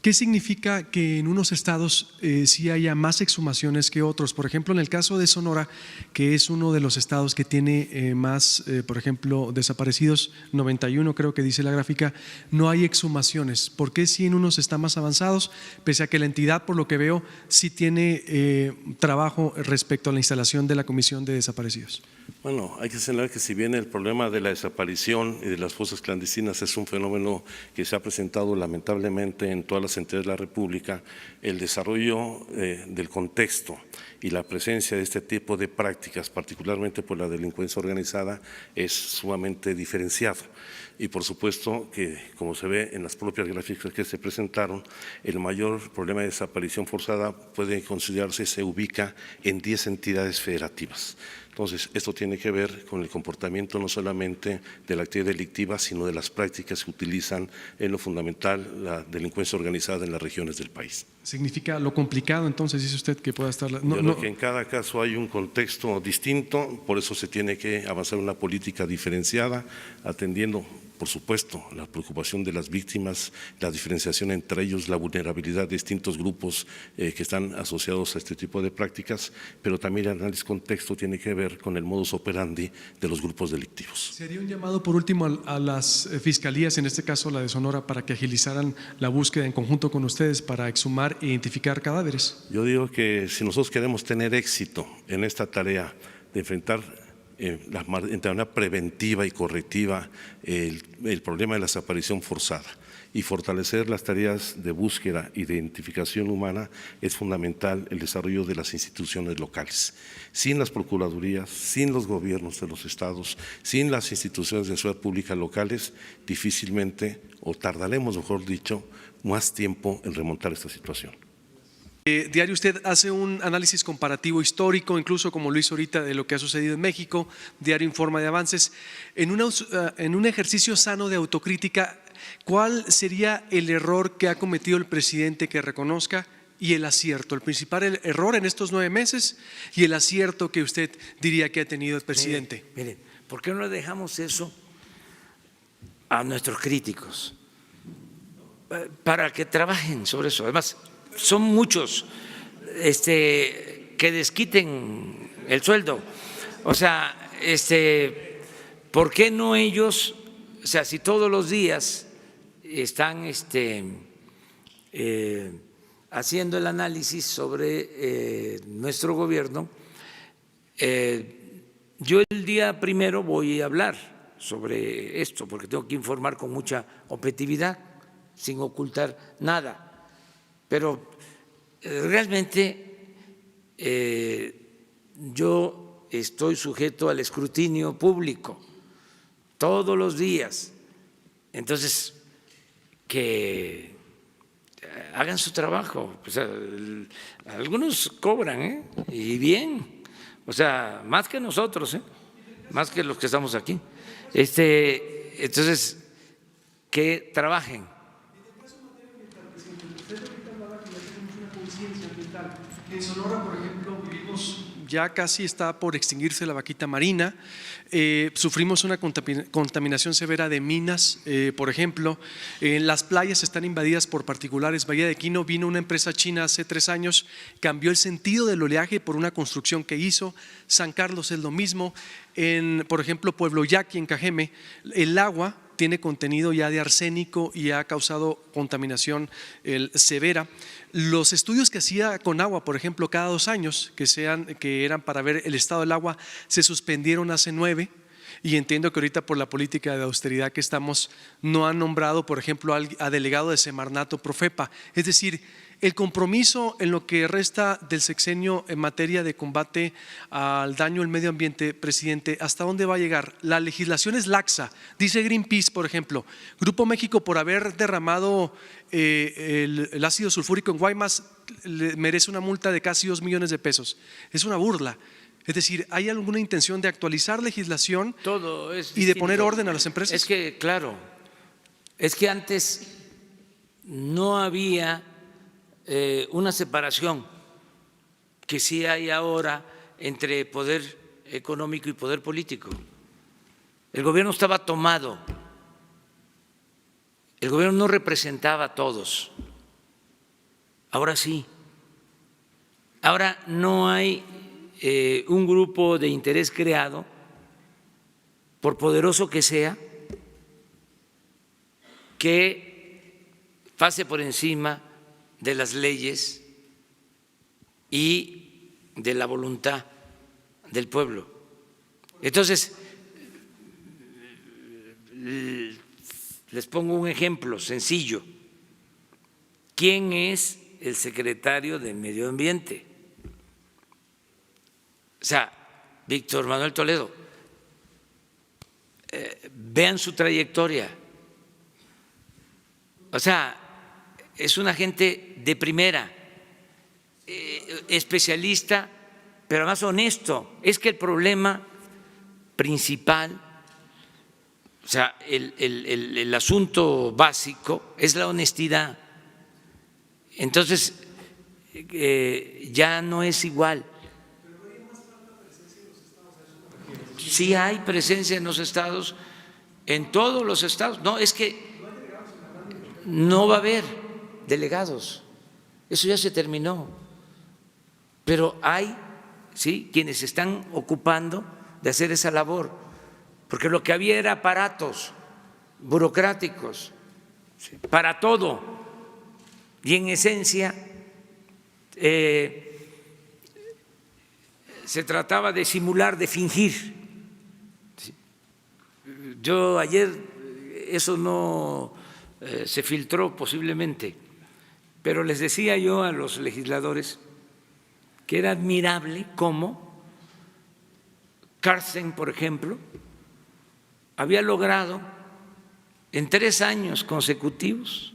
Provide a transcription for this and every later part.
¿Qué significa que en unos estados sí haya más exhumaciones que otros? Por ejemplo, en el caso de Sonora, que es uno de los estados que tiene más, por ejemplo, desaparecidos, 91 creo que dice la gráfica, no hay exhumaciones. ¿Por qué si en unos están más avanzados, pese a que la entidad, por lo que veo, sí tiene trabajo respecto a la instalación de la Comisión de Desaparecidos? Bueno, hay que señalar que si bien el problema de la desaparición y de las fosas clandestinas es un fenómeno que se ha presentado lamentablemente en todas las entidades de la República, el desarrollo del contexto y la presencia de este tipo de prácticas, particularmente por la delincuencia organizada, es sumamente diferenciado. Y por supuesto que, como se ve en las propias gráficas que se presentaron, el mayor problema de desaparición forzada puede considerarse, se ubica en 10 entidades federativas. Entonces, esto tiene que ver con el comportamiento no solamente de la actividad delictiva, sino de las prácticas que utilizan en lo fundamental la delincuencia organizada en las regiones del país. ¿Significa lo complicado entonces, dice usted, que pueda estar? Yo creo que en cada caso hay un contexto distinto, por eso se tiene que avanzar una política diferenciada, atendiendo, por supuesto, la preocupación de las víctimas, la diferenciación entre ellos, la vulnerabilidad de distintos grupos que están asociados a este tipo de prácticas, pero también el análisis contexto tiene que ver con el modus operandi de los grupos delictivos. ¿Sería un llamado por último a las fiscalías, en este caso la de Sonora, para que agilizaran la búsqueda en conjunto con ustedes para exhumar e identificar cadáveres? Yo digo que si nosotros queremos tener éxito en esta tarea de enfrentar de manera preventiva y correctiva el problema de la desaparición forzada y fortalecer las tareas de búsqueda y de identificación humana, es fundamental el desarrollo de las instituciones locales. Sin las procuradurías, sin los gobiernos de los estados, sin las instituciones de seguridad pública locales, difícilmente, o tardaremos, mejor dicho, más tiempo en remontar esta situación. Diario, usted hace un análisis comparativo histórico, incluso como lo hizo ahorita, de lo que ha sucedido en México. Diario informa de avances. En un ejercicio sano de autocrítica, ¿cuál sería el error que ha cometido el presidente que reconozca y el acierto? El principal error en estos 9 meses y el acierto que usted diría que ha tenido el presidente. Miren, ¿por qué no le dejamos eso a nuestros críticos? Para que trabajen sobre eso. Además, son muchos que desquiten el sueldo. O sea, ¿por qué no ellos? O sea, si todos los días están haciendo el análisis sobre nuestro gobierno, yo el día primero voy a hablar sobre esto, porque tengo que informar con mucha objetividad, sin ocultar nada. Pero realmente yo estoy sujeto al escrutinio público todos los días. Entonces, que hagan su trabajo. O sea, algunos cobran, y bien, o sea, más que nosotros, más que los que estamos aquí. Entonces, que trabajen. En Sonora, por ejemplo, vivimos, ya casi está por extinguirse la vaquita marina, sufrimos una contaminación severa de minas, por ejemplo, las playas están invadidas por particulares. Bahía de Quino, vino una empresa china hace 3 años, cambió el sentido del oleaje por una construcción que hizo. San Carlos es lo mismo. Por ejemplo, Pueblo Yaqui, en Cajeme, el agua tiene contenido ya de arsénico y ha causado contaminación severa. Los estudios que hacía Conagua, por ejemplo, cada 2 años, que eran para ver el estado del agua, se suspendieron hace 9, y entiendo que ahorita por la política de austeridad que estamos no han nombrado, por ejemplo, a delegado de Semarnato Profepa. Es decir, el compromiso en lo que resta del sexenio en materia de combate al daño al medio ambiente, presidente, ¿hasta dónde va a llegar? La legislación es laxa, dice Greenpeace, por ejemplo. Grupo México, por haber derramado el ácido sulfúrico en Guaymas, merece una multa de casi 2 millones de pesos. Es una burla. Es decir, ¿hay alguna intención de actualizar legislación y de poner orden a las empresas? Es que, claro, es que antes no había una separación que sí hay ahora entre poder económico y poder político. El gobierno estaba tomado, el gobierno no representaba a todos, Ahora sí. Ahora no hay un grupo de interés creado, por poderoso que sea, que pase por encima de las leyes y de la voluntad del pueblo. Entonces, les pongo un ejemplo sencillo. ¿Quién es el secretario de Medio Ambiente? O sea, Víctor Manuel Toledo. Vean su trayectoria. O sea, es una gente de primera, especialista, pero además honesto. Es que el problema principal, o sea, el asunto básico es la honestidad. Entonces, ya no es igual. Sí hay presencia en los estados, en todos los estados. No, es que no va a haber delegados. Eso ya se terminó. Pero hay, sí, quienes están ocupando de hacer esa labor, porque lo que había era aparatos burocráticos para todo, y en esencia se trataba de simular, de fingir. Yo ayer, eso no se filtró posiblemente, pero les decía yo a los legisladores que era admirable cómo Carsten, por ejemplo, había logrado en 3 años consecutivos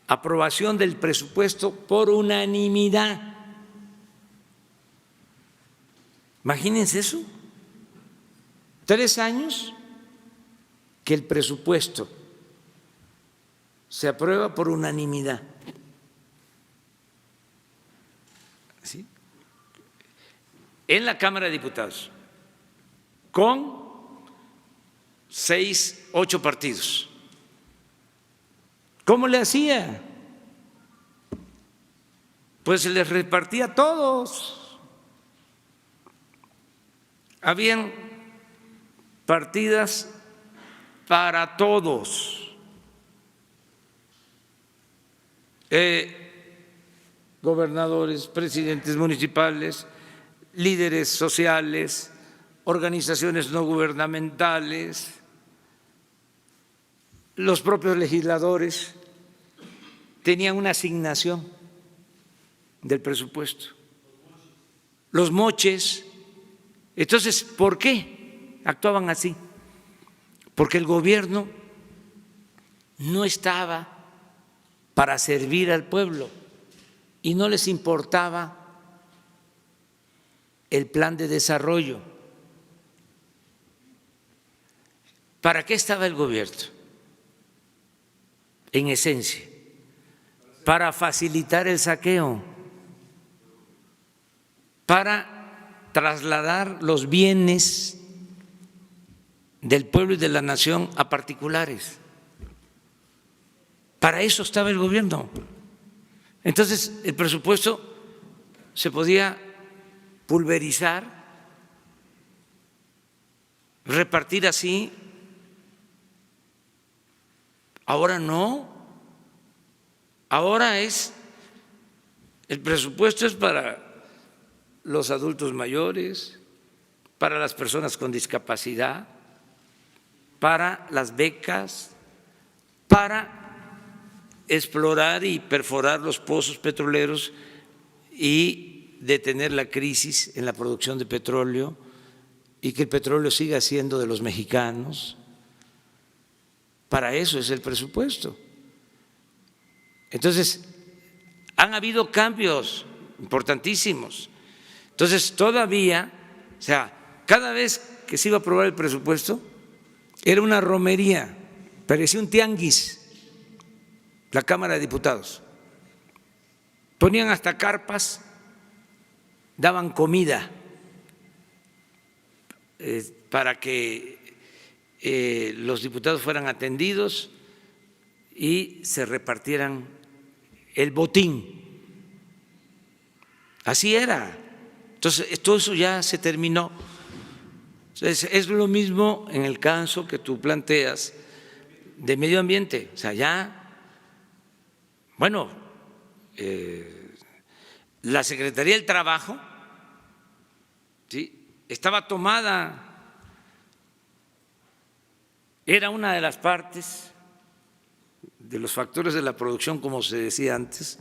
aprobación del presupuesto por unanimidad. Imagínense eso. 3 años que el presupuesto se aprueba por unanimidad. ¿Sí? En la Cámara de Diputados, con 6, 8 partidos. ¿Cómo le hacía? Pues se les repartía a todos. Habían partidas para todos. Gobernadores, presidentes municipales, líderes sociales, organizaciones no gubernamentales, los propios legisladores tenían una asignación del presupuesto, los moches. Entonces, ¿por qué actuaban así? Porque el gobierno no estaba para servir al pueblo y no les importaba el plan de desarrollo. ¿Para qué estaba el gobierno? En esencia, para facilitar el saqueo, para trasladar los bienes del pueblo y de la nación a particulares. Para eso estaba el gobierno. Entonces, el presupuesto se podía pulverizar, repartir así. Ahora no. Ahora el presupuesto es para los adultos mayores, para las personas con discapacidad, para las becas, para explorar y perforar los pozos petroleros y detener la crisis en la producción de petróleo y que el petróleo siga siendo de los mexicanos. Para eso es el presupuesto. Entonces, han habido cambios importantísimos. Entonces, todavía, o sea, cada vez que se iba a aprobar el presupuesto, era una romería, parecía un tianguis, la Cámara de Diputados. Ponían hasta carpas, daban comida para que los diputados fueran atendidos y se repartieran el botín. Así era. Entonces, todo eso ya se terminó. Entonces, es lo mismo en el caso que tú planteas de medio ambiente. O sea, ya, bueno, la Secretaría del Trabajo, ¿sí?, estaba tomada, era una de las partes de los factores de la producción, como se decía antes,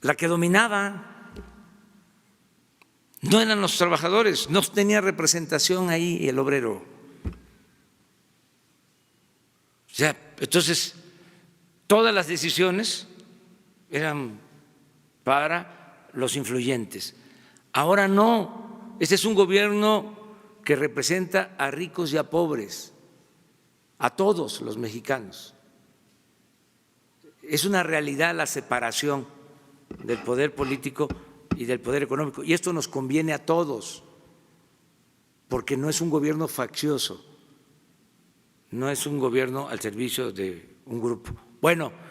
la que dominaba. No eran los trabajadores, no tenía representación ahí el obrero. O sea, entonces, todas las decisiones eran para los influyentes. Ahora no, este es un gobierno que representa a ricos y a pobres, a todos los mexicanos. Es una realidad la separación del poder político y del poder económico, y esto nos conviene a todos, porque no es un gobierno faccioso, no es un gobierno al servicio de un grupo. Bueno.